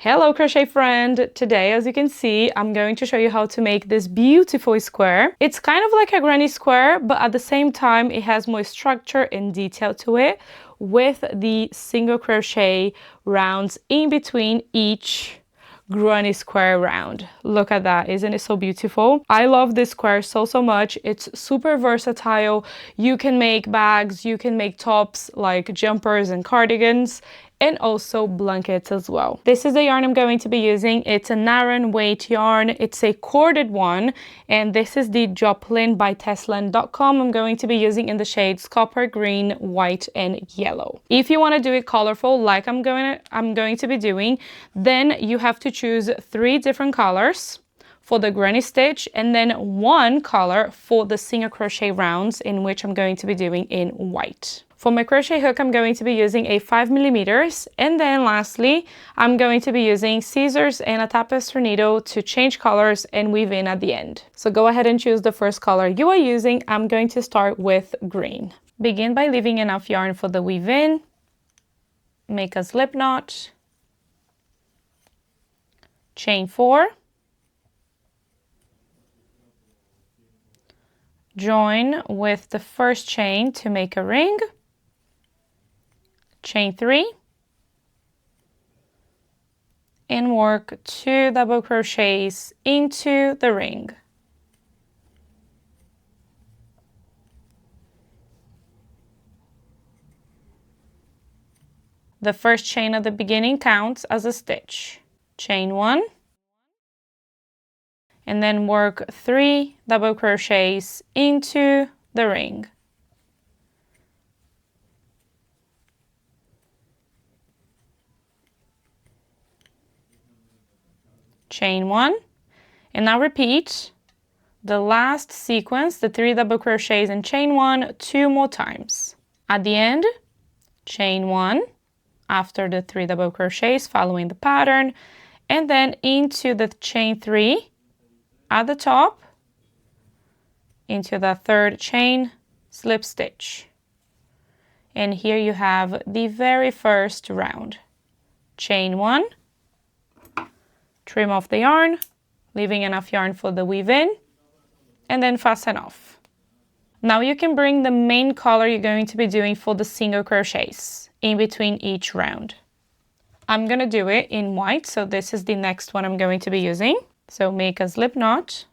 Hello crochet friend! Today, as you can see, I'm going to show you how to make this beautiful square. It's kind of like a granny square, but at the same time it has more structure and detail to it with the single crochet rounds in between each granny square round. Look at that, isn't it so beautiful? I love this square so much. It's super versatile. You can make bags, you can make tops like jumpers and cardigans, and also blankets as well. This is the yarn I'm going to be using. It's a Naran weight yarn. It's a corded one, and this is the Joplin by Teslan.com. I'm going to be using in the shades copper, green, white, and yellow. If you want to do it colorful like I'm going to be doing, then you have to choose 3 different colors for the granny stitch and then 1 color for the single crochet rounds, in which I'm going to be doing in white. For my crochet hook, I'm going to be using a 5mm, and then lastly, I'm going to be using scissors and a tapestry needle to change colors and weave in at the end. So go ahead and choose the first color you are using. I'm going to start with green. Begin by leaving enough yarn for the weave in. Make a slip knot. Chain 4. Join with the first chain to make a ring. Chain 3 and work 2 double crochets into the ring. The first chain at the beginning counts as a stitch. Chain 1 and then work 3 double crochets into the ring. Chain 1, and now repeat the last sequence, the 3 double crochets and chain 1 2 more times. At the end, chain 1 after the 3 double crochets following the pattern, and then into the chain 3 at the top, into the 3rd chain, slip stitch. And here you have the very first round. Chain 1, trim off the yarn, leaving enough yarn for the weave in, and then fasten off. Now you can bring the main color you're going to be doing for the single crochets in between each round. I'm going to do it in white, so this is the next one I'm going to be using. So make a slip knot.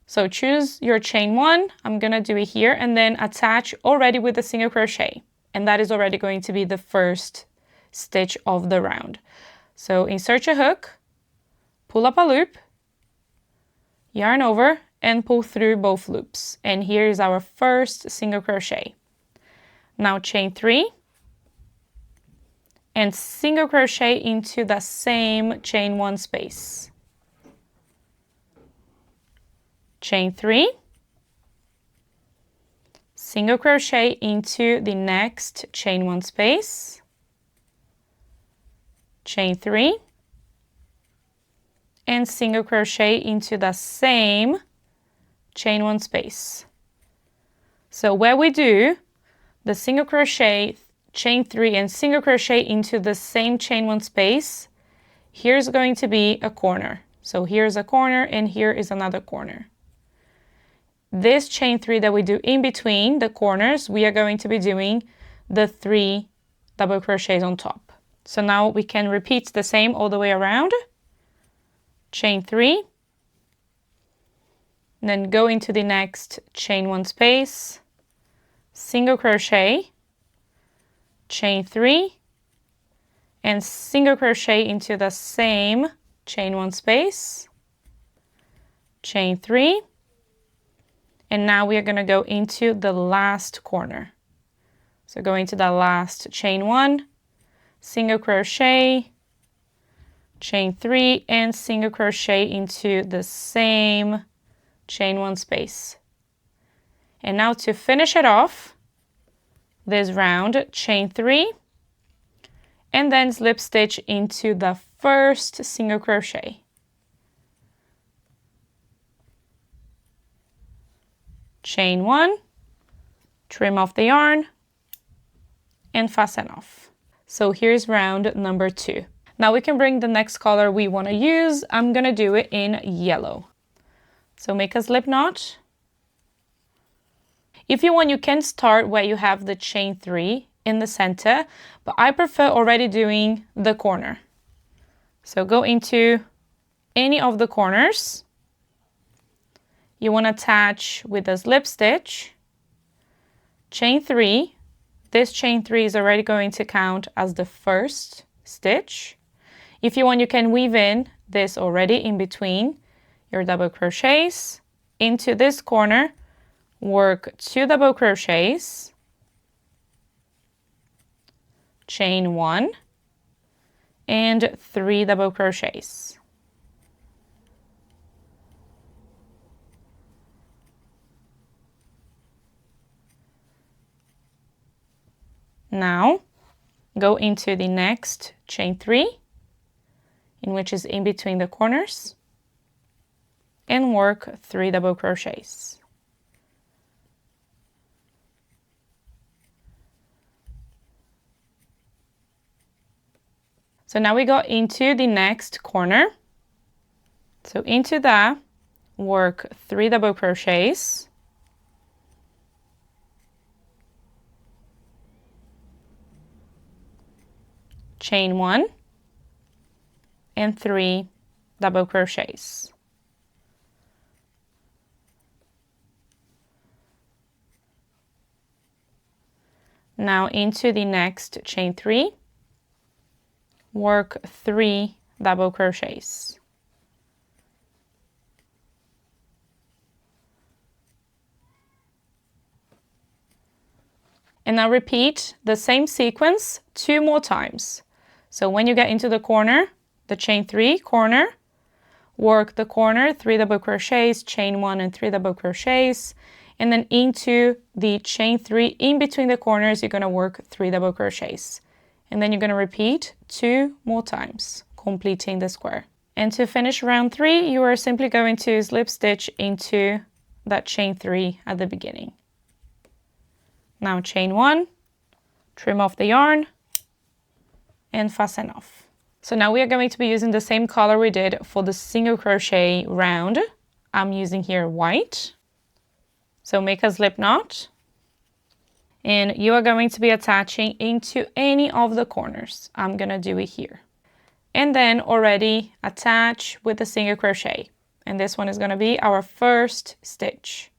So choose your chain 1, I'm going to do it here, and then attach already with the single crochet. And that is already going to be the first stitch of the round. So insert your hook, pull up a loop, yarn over, and pull through both loops. And here is our first single crochet. Now chain 3 and single crochet into the same chain 1 space. Chain 3, single crochet into the next chain 1 space. Chain 3 and single crochet into the same chain 1 space. So where we do the single crochet, chain 3 and single crochet into the same chain 1 space, here's going to be a corner. So here's a corner and here is another corner. This chain 3 that we do in between the corners, we are going to be doing the 3 double crochets on top. So now we can repeat the same all the way around. Chain 3, then go into the next chain 1 space, single crochet, chain 3, and single crochet into the same chain 1 space, chain 3, and now we are going to go into the last corner. So go into the last chain 1, single crochet, chain 3, and single crochet into the same chain 1 space. And now to finish it off, this round, chain 3, and then slip stitch into the first single crochet. Chain 1, trim off the yarn, and fasten off. So here's round number 2. Now we can bring the next color we want to use. I'm gonna do it in yellow. So make a slip knot. If you want, you can start where you have the chain 3 in the center, but I prefer already doing the corner. So go into any of the corners. You want to attach with a slip stitch, chain 3. This chain 3 is already going to count as the first stitch. If you want, you can weave in this already in between your double crochets into this corner, work 2 double crochets, chain 1, and 3 double crochets. Now go into the next chain 3, in which is in between the corners, and work 3 double crochets. So now we go into the next corner. So into that, work 3 double crochets, chain 1, and 3 double crochets. Now into the next chain 3, work 3 double crochets. And now repeat the same sequence 2 more times. So when you get into the corner, the chain 3 corner, work the corner, 3 double crochets, chain 1 and 3 double crochets, and then into the chain 3 in between the corners, you're going to work 3 double crochets. And then you're going to repeat 2 more times, completing the square. And to finish round 3, you are simply going to slip stitch into that chain 3 at the beginning. Now chain 1, trim off the yarn, and fasten off. So now we are going to be using the same color we did for the single crochet round. I'm using here white. So make a slip knot, and you are going to be attaching into any of the corners. I'm gonna do it here. And then already attach with a single crochet. And this one is gonna be our first stitch.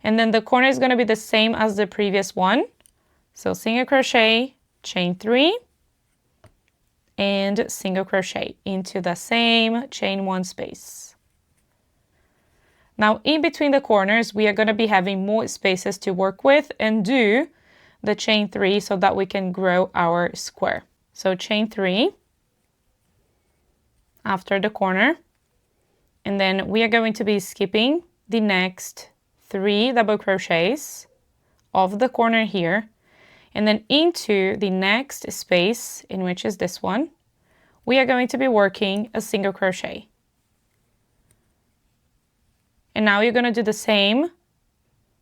And then the corner is gonna be the same as the previous one. So single crochet, chain 3, and single crochet into the same chain 1 space. Now in between the corners, we are going to be having more spaces to work with and do the chain 3 so that we can grow our square. So chain 3 after the corner, and then we are going to be skipping the next 3 double crochets of the corner here, and then into the next space, in which is this one, we are going to be working a single crochet. And now you're going to do the same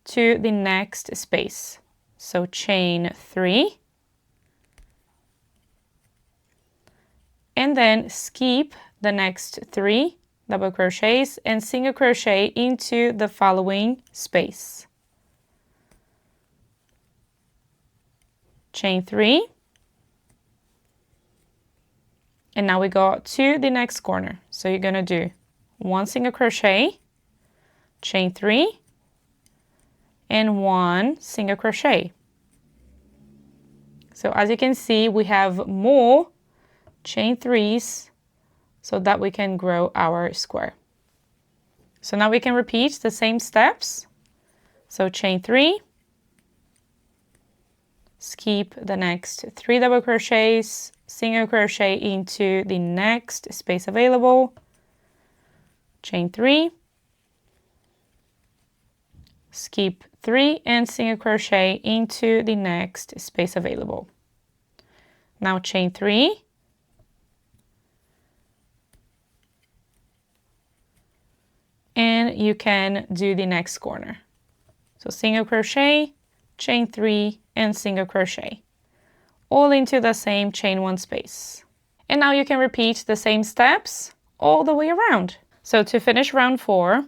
to the next space. So chain 3, and then skip the next 3 double crochets and single crochet into the following space. Chain 3, and now we go to the next corner. So you're going to do 1 single crochet, chain 3, and 1 single crochet. So as you can see, we have more chain 3s so that we can grow our square. So now we can repeat the same steps. So chain 3, skip the next 3 double crochets, single crochet into the next space available, chain 3, skip 3 and single crochet into the next space available. Now chain 3, and you can do the next corner. So single crochet, chain 3, and single crochet, all into the same chain 1 space. And now you can repeat the same steps all the way around. So to finish round 4,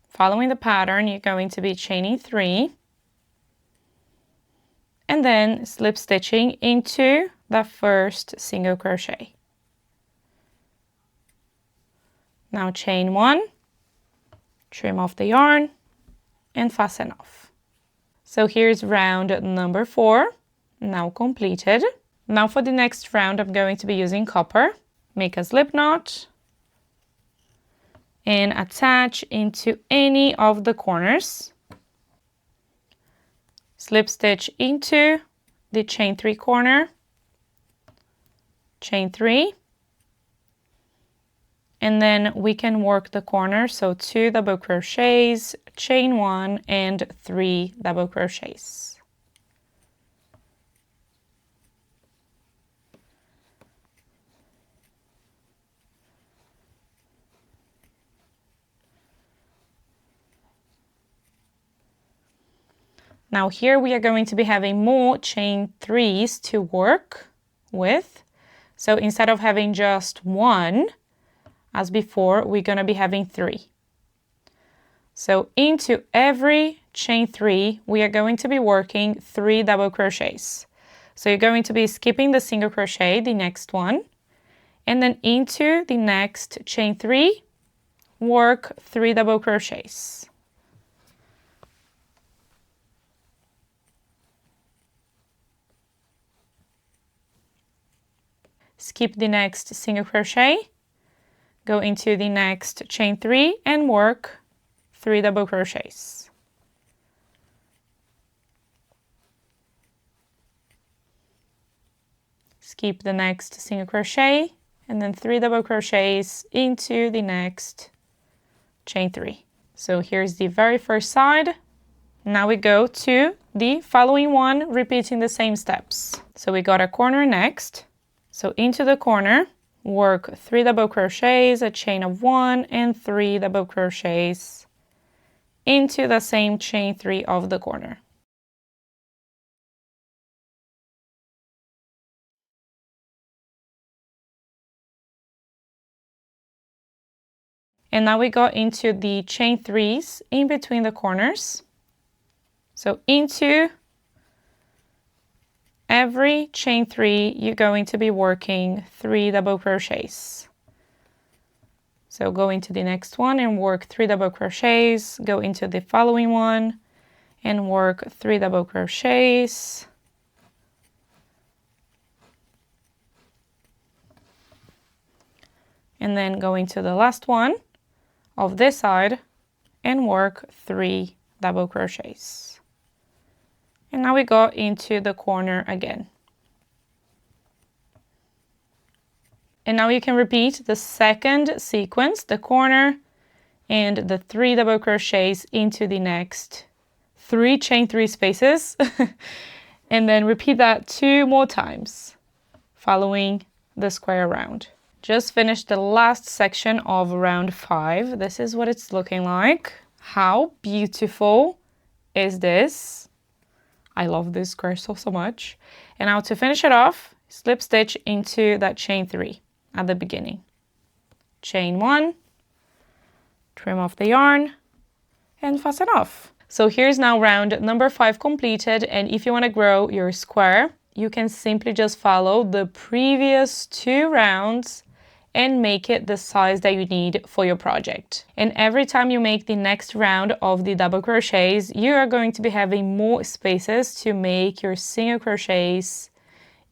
following the pattern, you're going to be chaining 3 and then slip stitching into the first single crochet. Now chain 1, trim off the yarn and fasten off. So here's round number 4, now completed. Now for the next round, I'm going to be using copper. Make a slip knot and attach into any of the corners. Slip stitch into the chain 3 corner, chain 3, and then we can work the corner, so 2 double crochets, chain 1 and 3 double crochets. Now here we are going to be having more chain 3s to work with. So instead of having just 1, as before, we're going to be having 3. So into every chain 3, we are going to be working 3 double crochets. So you're going to be skipping the single crochet, the next one, and then into the next chain 3, work 3 double crochets. Skip the next single crochet, go into the next chain 3 and work 3 double crochets. Skip the next single crochet and then 3 double crochets into the next chain 3. So here's the very first side. Now we go to the following one, repeating the same steps. So we got a corner next. So into the corner, work 3 double crochets, a chain of 1 and 3 double crochets into the same chain 3 of the corner. And now we go into the chain 3s in between the corners. So into every chain 3, you're going to be working 3 double crochets. So go into the next one and work 3 double crochets, go into the following one and work 3 double crochets. And then go into the last one of this side and work 3 double crochets. And now we go into the corner again. And now you can repeat the second sequence, the corner and the 3 double crochets into the next 3 chain 3 spaces. And then repeat that 2 more times, following the square round. Just finished the last section of round 5. This is what it's looking like. How beautiful is this? I love this square so much. And now to finish it off, slip stitch into that chain 3 at the beginning. Chain 1, trim off the yarn, and fasten off. So here's now round number 5 completed, and if you want to grow your square, you can simply just follow the previous 2 rounds and make it the size that you need for your project. And every time you make the next round of the double crochets, you are going to be having more spaces to make your single crochets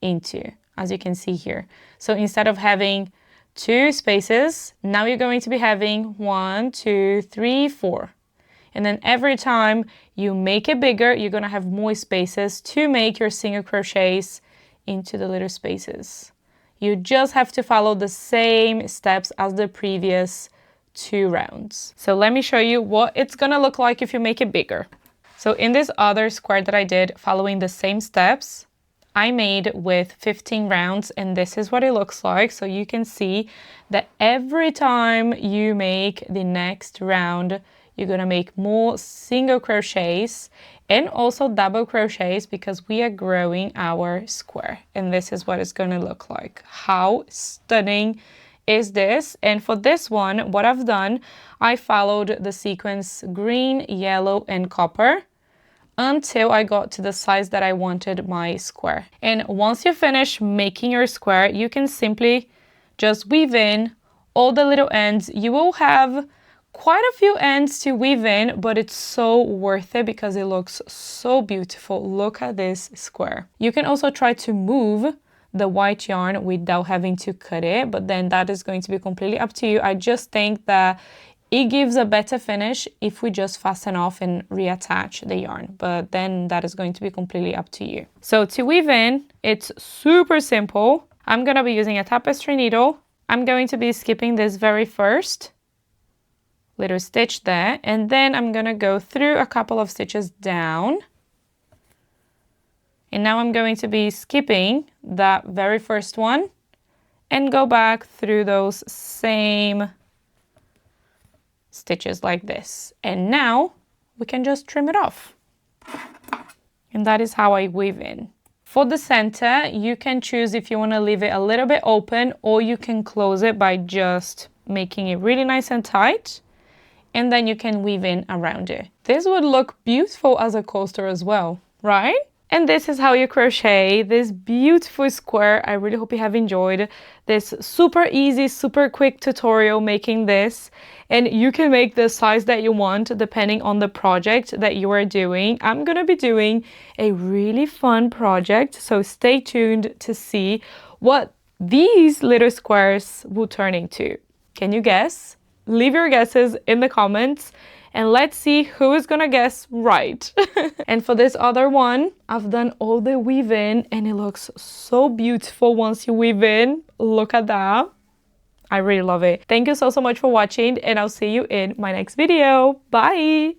into, as you can see here. So instead of having 2 spaces, now you're going to be having 1, 2, 3, 4. And then every time you make it bigger, you're going to have more spaces to make your single crochets into the little spaces. You just have to follow the same steps as the previous 2 rounds. So let me show you what it's gonna look like if you make it bigger. So in this other square that I did following the same steps, I made with 15 rounds, and this is what it looks like. So you can see that every time you make the next round, you're gonna make more single crochets, and also double crochets because we are growing our square, and this is what it's going to look like. How stunning is this? And for this one, what I've done, I followed the sequence green, yellow, and copper until I got to the size that I wanted my square. And once you finish making your square, you can simply just weave in all the little ends. You will have quite a few ends to weave in, but it's so worth it because it looks so beautiful. Look at this square. You can also try to move the white yarn without having to cut it, but then that is going to be completely up to you. I just think that it gives a better finish if we just fasten off and reattach the yarn, but then that is going to be completely up to you. So to weave in, it's super simple. I'm gonna be using a tapestry needle. I'm going to be skipping this very first little stitch there, and then I'm gonna go through a couple of stitches down. And now I'm going to be skipping that very first one and go back through those same stitches like this. And now we can just trim it off. And that is how I weave in. For the center, you can choose if you want to leave it a little bit open, or you can close it by just making it really nice and tight. And then you can weave in around it. This would look beautiful as a coaster as well, right? And this is how you crochet this beautiful square. I really hope you have enjoyed this super easy, super quick tutorial making this. And you can make the size that you want depending on the project that you are doing. I'm gonna be doing a really fun project, so stay tuned to see what these little squares will turn into. Can you guess? Leave your guesses in the comments. And let's see who is gonna guess right. And for this other one, I've done all the weave in and it looks so beautiful once you weave in. Look at that. I really love it. Thank you so much for watching, and I'll see you in my next video. Bye!